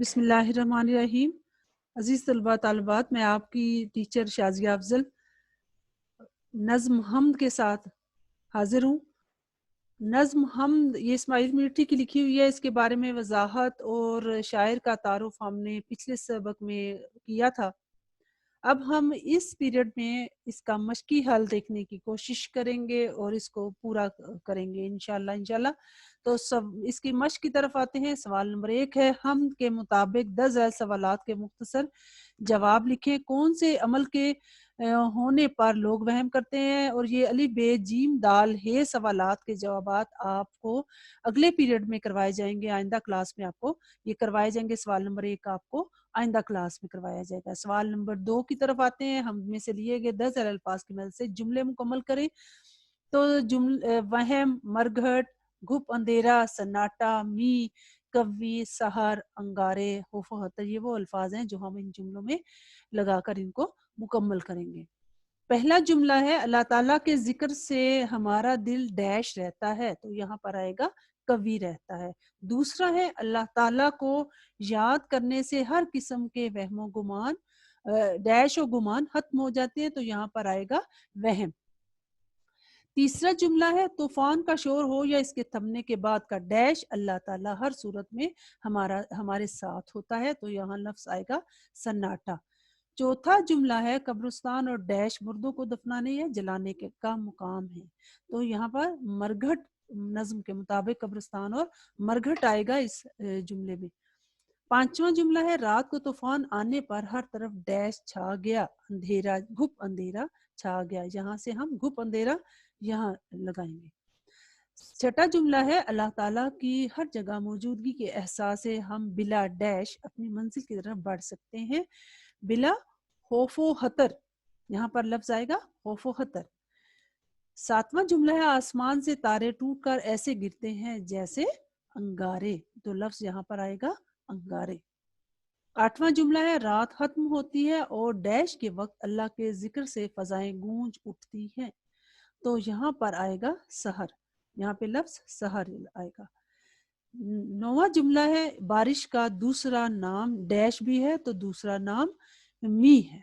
بسم اللہ الرحمن الرحیم۔ عزیز طلباء طالبات، میں آپ کی ٹیچر شازیہ افضل نظم حمد کے ساتھ حاضر ہوں۔ نظم حمد یہ اسماعیل میٹھی کی لکھی ہوئی ہے، اس کے بارے میں وضاحت اور شاعر کا تعارف ہم نے پچھلے سبق میں کیا تھا۔ اب ہم اس پیریڈ میں اس کا مشقی حل دیکھنے کی کوشش کریں گے اور اس کو پورا کریں گے انشاءاللہ۔ تو اس کی مشق کی طرف آتے ہیں۔ سوال نمبر 1 ہے، حمد کے مطابق 10 ذیل سوالات کے مختصر جواب لکھیں۔ کون سے عمل کے ہونے پر لوگ وہم کرتے ہیں؟ اور یہ الف ب جیم دال ہے سوالات کے جوابات آپ کو اگلے پیریڈ میں کروائے جائیں گے، آئندہ کلاس میں آپ کو یہ کروائے جائیں گے۔ سوال نمبر 1 آپ کو آئندہ کلاس میں کروایا جائے گا۔ سوال نمبر 2 کی طرف آتے ہیں۔ ہم میں سے لیے گئے 10 ذیل الفاظ کی مدد سے جملے مکمل کریں۔ تو وہم، مرگھٹ، گھپ اندھیرا، سناٹا، می، کوی، سحر، انگارے، خوف و خطر، یہ وہ الفاظ ہیں جو ہم ان جملوں میں لگا کر ان کو مکمل کریں گے۔ پہلا جملہ ہے، اللہ تعالیٰ کے ذکر سے ہمارا دل ڈیش رہتا ہے، تو یہاں پر آئے گا کوی رہتا ہے۔ دوسرا ہے، اللہ تعالیٰ کو یاد کرنے سے ہر قسم کے وہم و گمان ڈیش و گمان ختم ہو جاتے ہیں، تو یہاں پر آئے گا وہم۔ تیسرا جملہ ہے، طوفان کا شور ہو یا اس کے تھمنے کے بعد کا ڈیش، اللہ تعالیٰ ہر صورت میں ہمارے ساتھ ہوتا ہے، تو یہاں لفظ آئے گا سناٹا۔ چوتھا جملہ ہے، قبرستان اور ڈیش مردوں کو دفنانے یا جلانے کا مقام ہے، تو یہاں پر مرگھٹ، نظم کے مطابق قبرستان اور مرگھٹ آئے گا اس جملے میں۔ پانچواں جملہ ہے، رات کو طوفان آنے پر ہر طرف ڈیش چھا گیا، اندھیرا، گھپ اندھیرا چھا گیا، یہاں سے ہم گھپ اندھیرا یہاں لگائیں گے۔ چھٹا جملہ ہے، اللہ تعالیٰ کی ہر جگہ موجودگی کے احساس سے ہم بلا ڈیش اپنی منزل کی طرف بڑھ سکتے ہیں، بلا خوف و خطر، یہاں پر لفظ آئے گا خوف و خطر۔ ساتواں جملہ ہے، آسمان سے تارے ٹوٹ کر ایسے گرتے ہیں جیسے انگارے، تو لفظ یہاں پر آئے گا انگارے۔ آٹھواں جملہ ہے، رات ختم ہوتی ہے اور ڈیش کے وقت اللہ کے ذکر سے فضائیں گونج اٹھتی ہیں، تو یہاں پر آئے گا سحر، یہاں پہ لفظ سحر آئے گا۔ نواں جملہ ہے، بارش کا دوسرا نام ڈیش بھی ہے، تو دوسرا نام می ہے۔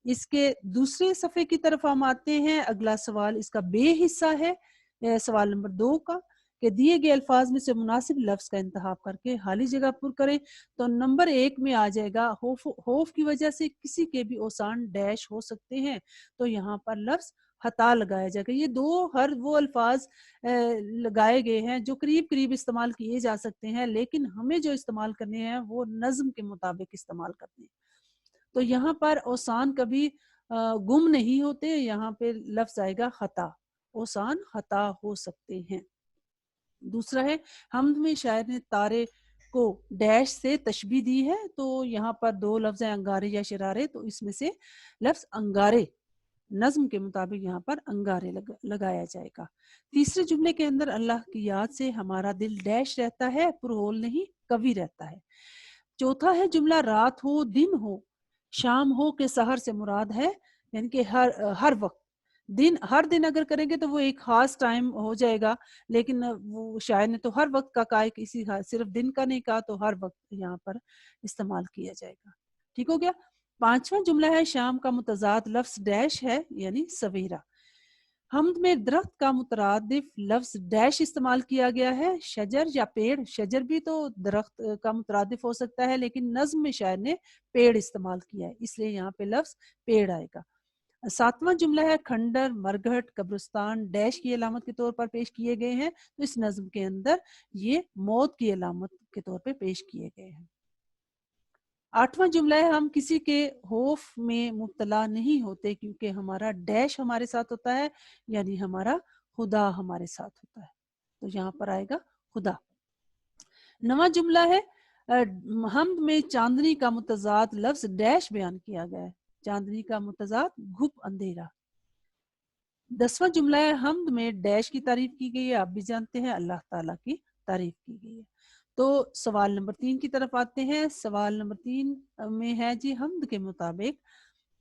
اس کے دوسرے صفحے کی طرف ہم آتے ہیں۔ اگلا سوال اس کا بے حصہ ہے، سوال نمبر 2 کا، کہ دیے گئے الفاظ میں سے مناسب لفظ کا انتخاب کر کے خالی جگہ پر کریں۔ تو نمبر 1 میں آ جائے گا، خوف کی وجہ سے کسی کے بھی اوسان ڈیش ہو سکتے ہیں، تو یہاں پر لفظ خطا لگایا جائے گا۔ یہ دو ہر وہ الفاظ لگائے گئے ہیں جو قریب قریب استعمال کیے جا سکتے ہیں، لیکن ہمیں جو استعمال کرنے ہیں وہ نظم کے مطابق استعمال کرنے ہیں۔ تو یہاں پر اوسان کبھی گم نہیں ہوتے، یہاں پہ لفظ آئے گا خطا، اوسان خطا ہو سکتے ہیں۔ دوسرا ہے، حمد میں شاعر نے تارے کو ڈیش سے تشبیہ دی ہے، تو یہاں پر 2 لفظ ہیں، انگارے یا شرارے، تو اس میں سے لفظ انگارے، نظم کے مطابق یہاں پر انگارے لگایا جائے گا۔ تیسرے جملے کے اندر اللہ کی یاد سے ہمارا دل ڈیش رہتا ہے، پرہول نہیں کوی رہتا ہے۔ چوتھا ہے، جملہ رات ہو دن ہو شام ہو کے سحر سے مراد ہے، یعنی کہ ہر وقت، ہر دن اگر کریں گے تو وہ ایک خاص ٹائم ہو جائے گا، لیکن وہ شاعر نے تو ہر وقت کا کہا، کسی صرف دن کا نہیں کہا، تو ہر وقت یہاں پر استعمال کیا جائے گا۔ ٹھیک ہو گیا۔ پانچواں جملہ ہے، شام کا متضاد لفظ ڈیش ہے، یعنی سویرا۔ حمد میں درخت کا مترادف لفظ ڈیش استعمال کیا گیا ہے، شجر یا پیڑ، شجر بھی تو درخت کا مترادف ہو سکتا ہے، لیکن نظم میں شاعر نے پیڑ استعمال کیا ہے، اس لیے یہاں پہ لفظ پیڑ آئے گا۔ ساتواں جملہ ہے، کھنڈر، مرگھٹ، قبرستان ڈیش کی علامت کے طور پر پیش کیے گئے ہیں، تو اس نظم کے اندر یہ موت کی علامت کے طور پہ پیش کیے گئے ہیں۔ آٹھواں جملہ ہے، ہم کسی کے خوف میں مبتلا نہیں ہوتے کیونکہ ہمارا ڈیش ہمارے ساتھ ہوتا ہے، یعنی ہمارا خدا ہمارے ساتھ ہوتا ہے، تو یہاں پر آئے گا خدا۔ نواں جملہ ہے، حمد میں چاندنی کا متضاد لفظ ڈیش بیان کیا گیا ہے، چاندنی کا متضاد گھپ اندھیرا۔ 10واں جملہ ہے، حمد میں ڈیش کی تعریف کی گئی ہے، آپ بھی جانتے ہیں اللہ تعالیٰ کی تعریف کی گئی ہے۔ تو سوال نمبر 3 کی طرف آتے ہیں۔ سوال نمبر 3 میں ہے جی، حمد کے مطابق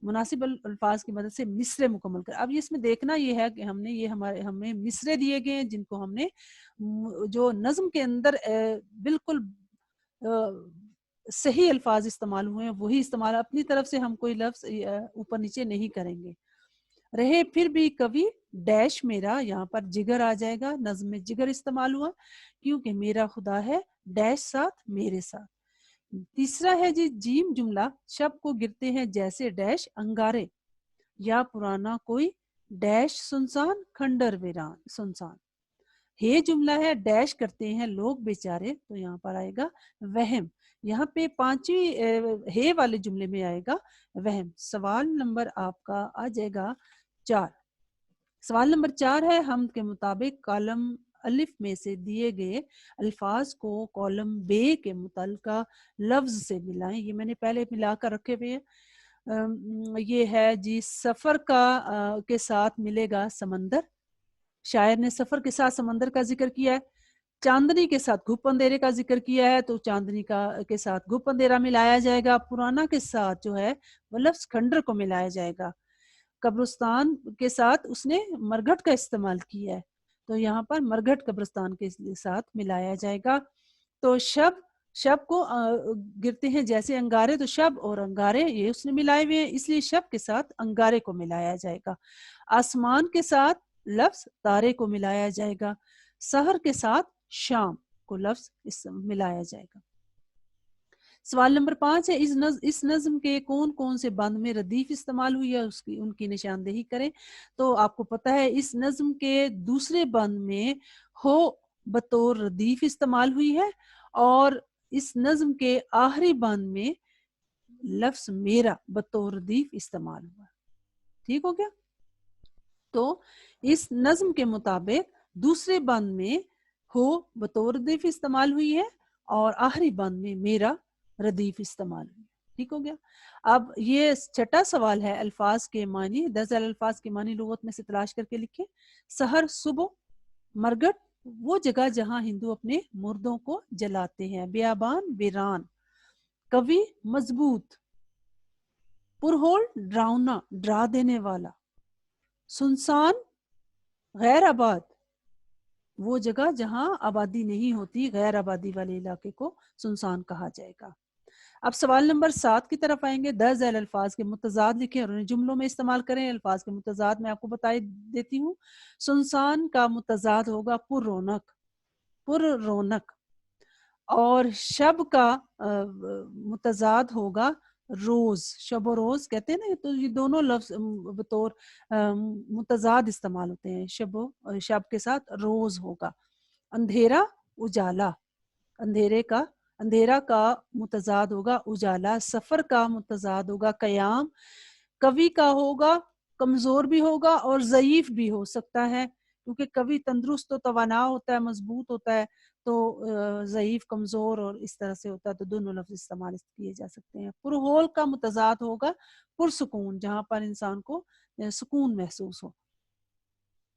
مناسب الفاظ کی مدد سے مصرے مکمل کر۔ اب اس میں دیکھنا یہ ہے کہ ہمیں مصرے دیے گئے ہیں جن کو ہم نے جو نظم کے اندر بالکل صحیح الفاظ استعمال ہوئے ہیں وہی استعمال، اپنی طرف سے ہم کوئی لفظ اوپر نیچے نہیں کریں گے. رہے پھر بھی کبھی ڈیش میرا، یہاں پر جگر آ جائے گا، نظم میں جگر استعمال ہوا کیونکہ میرا خدا ہے ڈیش ساتھ میرے ساتھ. تیسرا ہے جی جیم جملہ، شب کو گرتے ہیں جیسے ڈیش انگارے، یا پرانا کوئی ڈیش سنسان کھنڈر ویران سنسان. ہے جملہ ہے ڈیش کرتے ہیں لوگ بیچارے، تو یہاں پر آئے گا وہم. یہاں پہ پانچویں ہے والے جملے میں آئے گا وہم. سوال نمبر آپ کا آ جائے گا 4. سوال نمبر 4 ہے ہم کے مطابق کالم الف میں سے دیے گئے الفاظ کو کالم بے کے متعلقہ لفظ سے ملائیں. یہ میں نے پہلے ملا کر رکھے ہوئے ہیں. یہ ہے جی سفر کا کے ساتھ ملے گا سمندر، شاعر نے سفر کے ساتھ سمندر کا ذکر کیا ہے. چاندنی کے ساتھ گھپ اندھیرے کا ذکر کیا ہے تو چاندنی کے ساتھ گھپ اندھیرا ملایا جائے گا. پرانا کے ساتھ جو ہے وہ لفظ کھنڈر کو ملایا جائے گا. قبرستان کے ساتھ اس نے مرگھٹ کا استعمال کیا ہے تو یہاں پر مرگھٹ قبرستان کے ساتھ ملایا جائے گا. تو شب کو گرتے ہیں جیسے انگارے، تو شب اور انگارے یہ اس نے ملائے ہوئے ہیں، اس لیے شب کے ساتھ انگارے کو ملایا جائے گا. آسمان کے ساتھ لفظ تارے کو ملایا جائے گا. سحر کے ساتھ شام کو لفظ ملایا جائے گا. سوال نمبر 5 ہے اس نظم کے کون کون سے بند میں ردیف استعمال ہوئی ہے ان کی نشاندہی کریں. تو آپ کو پتہ ہے اس نظم کے دوسرے بند میں ہو بطور ردیف استعمال ہوئی ہے اور اس نظم کے آخری بند میں لفظ میرا بطور ردیف استعمال ہوا. ٹھیک ہو گیا؟ تو اس نظم کے مطابق دوسرے بند میں ہو بطور ردیف استعمال ہوئی ہے اور آخری بند میں میرا ردیف استعمال ہوئی. ٹھیک ہو گیا؟ اب یہ چھٹا سوال ہے الفاظ کے معنی. 10 الفاظ کے معنی لغت میں سے تلاش کر کے لکھیں. سحر صبح، مرگٹ وہ جگہ جہاں ہندو اپنے مردوں کو جلاتے ہیں، بیابان ویران، کبھی مضبوط، پرہول ڈراؤنا ڈرا دینے والا، سنسان غیر آباد وہ جگہ جہاں آبادی نہیں ہوتی، غیر آبادی والے علاقے کو سنسان کہا جائے گا. اب سوال نمبر 7 کی طرف آئیں گے. 10 ذیل الفاظ کے متضاد لکھیں اور انہیں جملوں میں استعمال کریں. الفاظ کے متضاد میں آپ کو بتا دیتی ہوں. سنسان کا متضاد ہوگا پر رونق، اور شب کا متضاد ہوگا روز. شب و روز کہتے ہیں نا، تو یہ دونوں لفظ بطور متضاد استعمال ہوتے ہیں. شب کے ساتھ روز ہوگا. اندھیرا اجالا، اندھیرا کا متضاد ہوگا اجالا. سفر کا متضاد ہوگا قیام. کوی کا ہوگا کمزور بھی ہوگا اور ضعیف بھی ہو سکتا ہے، کیونکہ کبھی تندرست تو توانا ہوتا ہے، مضبوط ہوتا ہے، تو ضعیف کمزور اور اس طرح سے ہوتا ہے، تو دونوں لفظ استعمال کیے جا سکتے ہیں. پرہول کا متضاد ہوگا پرسکون، جہاں پر انسان کو سکون محسوس ہو.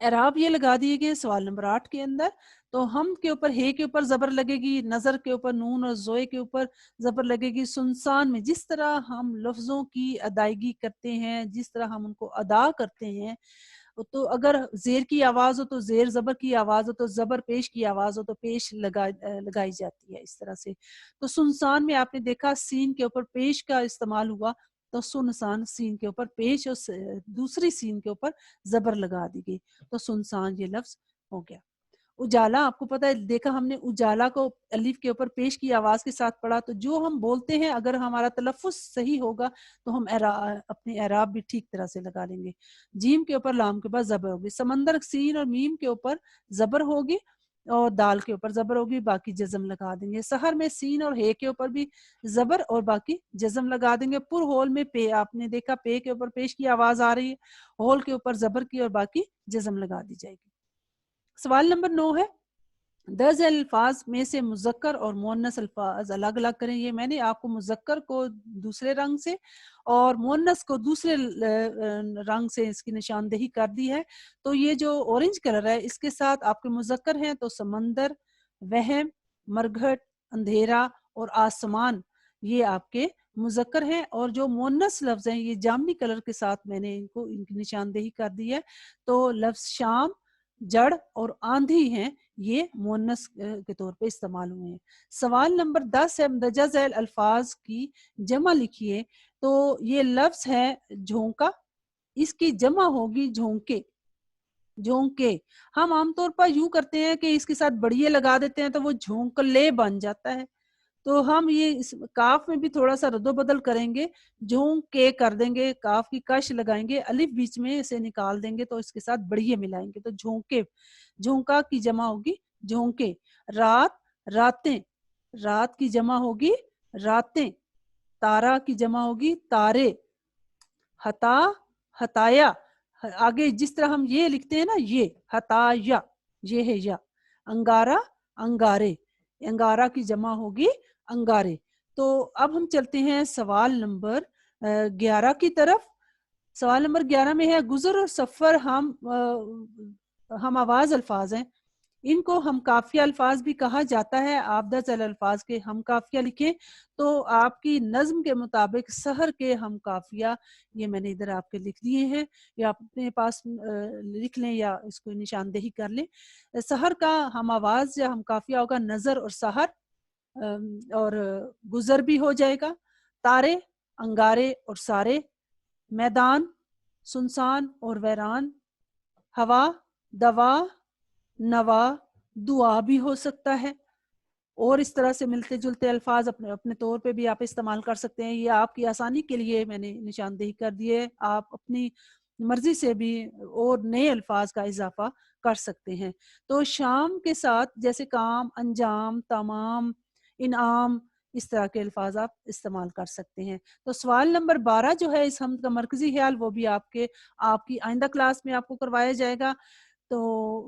اعراب یہ لگا دیے گئے سوال نمبر 8 کے اندر. تو ہم کے اوپر ہے کے اوپر زبر لگے گی، نظر کے اوپر نون اور زوئے کے اوپر زبر لگے گی. سنسان میں جس طرح ہم لفظوں کی ادائیگی کرتے ہیں، جس طرح ہم ان کو ادا کرتے ہیں، تو اگر زیر کی آواز ہو تو زیر، زبر کی آواز ہو تو زبر، پیش کی آواز ہو تو پیش لگائی جاتی ہے اس طرح سے. تو سنسان میں آپ نے دیکھا سین کے اوپر پیش کا استعمال ہوا، تو سنسان سین کے اوپر پیش اور دوسری سین کے اوپر زبر لگا دی گئی، تو سنسان یہ لفظ ہو گیا. اجالا آپ کو پتہ ہے، دیکھا ہم نے اجالا کو الف کے اوپر پیش کی آواز کے ساتھ پڑھا، تو جو ہم بولتے ہیں اگر ہمارا تلفظ صحیح ہوگا تو ہم اپنے اعراب بھی ٹھیک طرح سے لگا لیں گے. جیم کے اوپر لام کے بعد زبر ہوگی. سمندر سین اور میم کے اوپر زبر ہوگی اور دال کے اوپر زبر ہوگی، باقی جزم لگا دیں گے. سحر میں سین اور ہے کے اوپر بھی زبر اور باقی جزم لگا دیں گے. پر ہول میں پے، آپ نے دیکھا پے کے اوپر پیش کی آواز آ رہی ہے، ہول کے اوپر زبر کی اور باقی جزم لگا دی جائے گی. سوال نمبر 9 ہے 10 الفاظ میں سے مذکر اور مؤنث الفاظ الگ الگ کریں. یہ میں نے آپ کو مذکر کو دوسرے رنگ سے اور مؤنث کو دوسرے رنگ سے اس کی نشاندہی کر دی ہے. تو یہ جو اورنج کلر ہے اس کے ساتھ آپ کے مذکر ہیں تو سمندر، وہم، مرگھٹ، اندھیرا اور آسمان، یہ آپ کے مذکر ہیں. اور جو مؤنث لفظ ہیں یہ جامنی کلر کے ساتھ میں نے ان کی نشاندہی کر دی ہے. تو لفظ شام، جڑ اور آندھی ہیں، یہ مؤنث کے طور پہ استعمال ہوئے ہیں۔ سوال نمبر 10 ہے مندرجہ ذیل الفاظ کی جمع لکھیے۔ تو یہ لفظ ہے جھونکا، اس کی جمع ہوگی جھونکے، جھونکے۔ ہم عام طور پر یوں کرتے ہیں کہ اس کے ساتھ بڑیے لگا دیتے ہیں تو وہ جھونکلے بن جاتا ہے، تو ہم یہ اس کاف میں بھی تھوڑا سا رد و بدل کریں گے، جھونک کے کر دیں گے، کاف کی کش لگائیں گے، الف بیچ میں اسے نکال دیں گے تو اس کے ساتھ بڑیے ملائیں گے تو جھونکے، جھونکا کی جمع ہوگی جھونکے۔ رات، راتیں، رات کی جمع ہوگی راتیں۔ تارا کی جمع ہوگی تارے۔ ہتا، ہتایا، آگے جس طرح ہم یہ لکھتے ہیں نا یہ ہتایا، یہ ہے یا۔ انگارا، انگارے، انگارا کی جمع ہوگی انگارے۔ تو اب ہم چلتے ہیں سوال نمبر 11 کی طرف۔ سوال نمبر 11 میں ہے گزر اور سفر ہم آواز الفاظ ہیں، ان کو ہم کافیہ الفاظ بھی کہا جاتا ہے۔ آپ 10 الفاظ کے ہم کافیہ لکھیں تو آپ کی نظم کے مطابق سحر کے ہم کافیہ، یہ میں نے ادھر آپ کے لکھ دیے ہیں، یا آپ اپنے پاس لکھ لیں یا اس کو نشاندہی کر لیں۔ سحر کا ہم آواز یا ہم کافیہ ہوگا نظر اور سحر، اور گزر بھی ہو جائے گا، تارے، انگارے اور سارے، میدان، سنسان اور ویران، ہوا، دوا، نوا، دعا بھی ہو سکتا ہے۔ اور اس طرح سے ملتے جلتے الفاظ اپنے طور پہ بھی آپ استعمال کر سکتے ہیں، یہ آپ کی آسانی کے لیے میں نے نشاندہی کر دیے، آپ اپنی مرضی سے بھی اور نئے الفاظ کا اضافہ کر سکتے ہیں۔ تو شام کے ساتھ جیسے کام، انجام، تمام، انعام، اس طرح کے الفاظ آپ استعمال کر سکتے ہیں۔ تو سوال نمبر 12 جو ہے اس حمد کا مرکزی خیال، وہ بھی آپ کی آئندہ کلاس میں آپ کو کروایا جائے گا۔ تو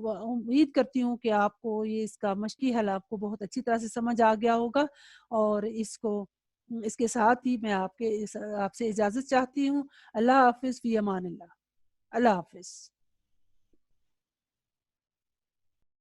امید کرتی ہوں کہ آپ کو یہ اس کا مشقی حل آپ کو بہت اچھی طرح سے سمجھ آ گیا ہوگا، اور اس کے ساتھ ہی میں آپ سے اجازت چاہتی ہوں۔ اللہ حافظ، فی امان اللہ، اللہ حافظ۔